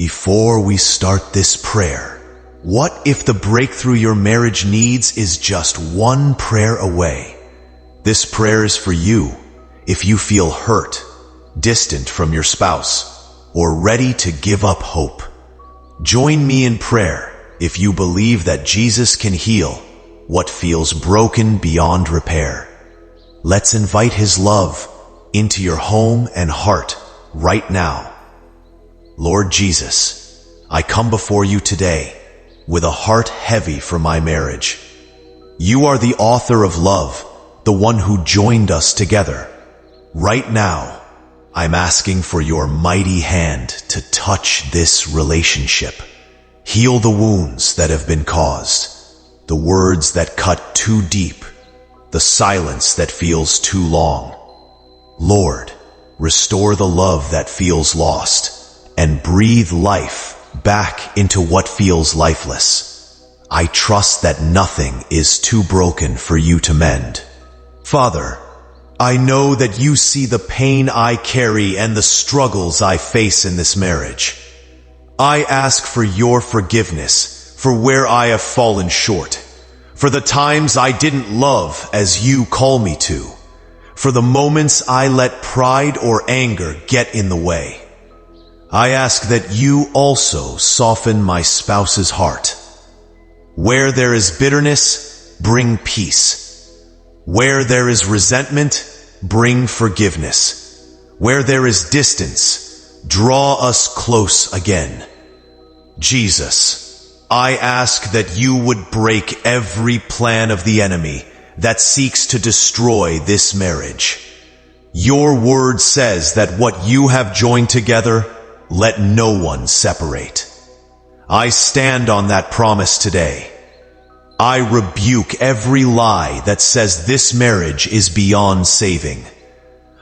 Before we start this prayer, what if the breakthrough your marriage needs is just one prayer away? This prayer is for you if you feel hurt, distant from your spouse, or ready to give up hope. Join me in prayer if you believe that Jesus can heal what feels broken beyond repair. Let's invite His love into your home and heart right now. Lord Jesus, I come before you today with a heart heavy for my marriage. You are the author of love, the one who joined us together. Right now, I'm asking for your mighty hand to touch this relationship. Heal the wounds that have been caused, the words that cut too deep, the silence that feels too long. Lord, restore the love that feels lost, and breathe life back into what feels lifeless. I trust that nothing is too broken for you to mend. Father, I know that you see the pain I carry and the struggles I face in this marriage. I ask for your forgiveness for where I have fallen short, for the times I didn't love as you call me to, for the moments I let pride or anger get in the way. I ask that you also soften my spouse's heart. Where there is bitterness, bring peace. Where there is resentment, bring forgiveness. Where there is distance, draw us close again. Jesus, I ask that you would break every plan of the enemy that seeks to destroy this marriage. Your word says that what you have joined together, let no one separate. I stand on that promise today. I rebuke every lie that says this marriage is beyond saving.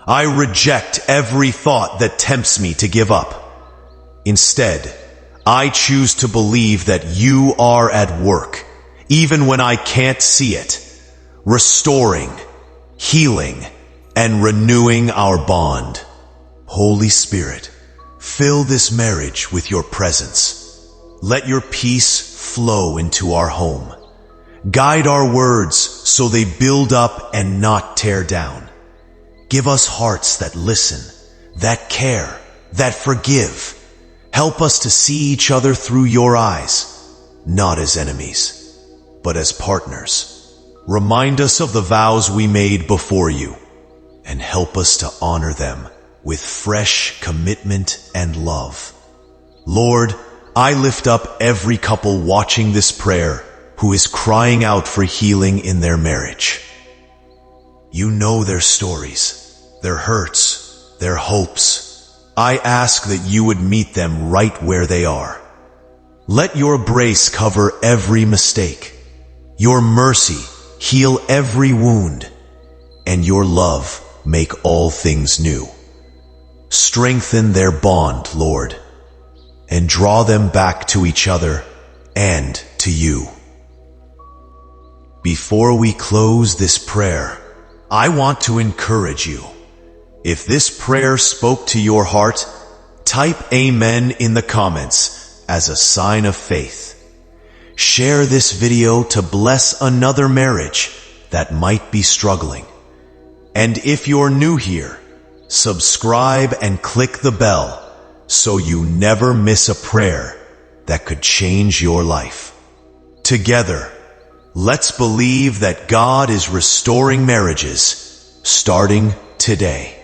I reject every thought that tempts me to give up. Instead, I choose to believe that you are at work, even when I can't see it, restoring, healing, and renewing our bond. Holy Spirit, fill this marriage with your presence. Let your peace flow into our home. Guide our words so they build up and not tear down. Give us hearts that listen, that care, that forgive. Help us to see each other through your eyes, not as enemies, but as partners. Remind us of the vows we made before you, and help us to honor them with fresh commitment and love. Lord, I lift up every couple watching this prayer who is crying out for healing in their marriage. You know their stories, their hurts, their hopes. I ask that you would meet them right where they are. Let your grace cover every mistake, your mercy heal every wound, and your love make all things new. Strengthen their bond, Lord, and draw them back to each other and to you. Before we close this prayer, I want to encourage you. If this prayer spoke to your heart, type Amen in the comments as a sign of faith. Share this video to bless another marriage that might be struggling. And if you're new here, subscribe and click the bell so you never miss a prayer that could change your life. Together, let's believe that God is restoring marriages starting today.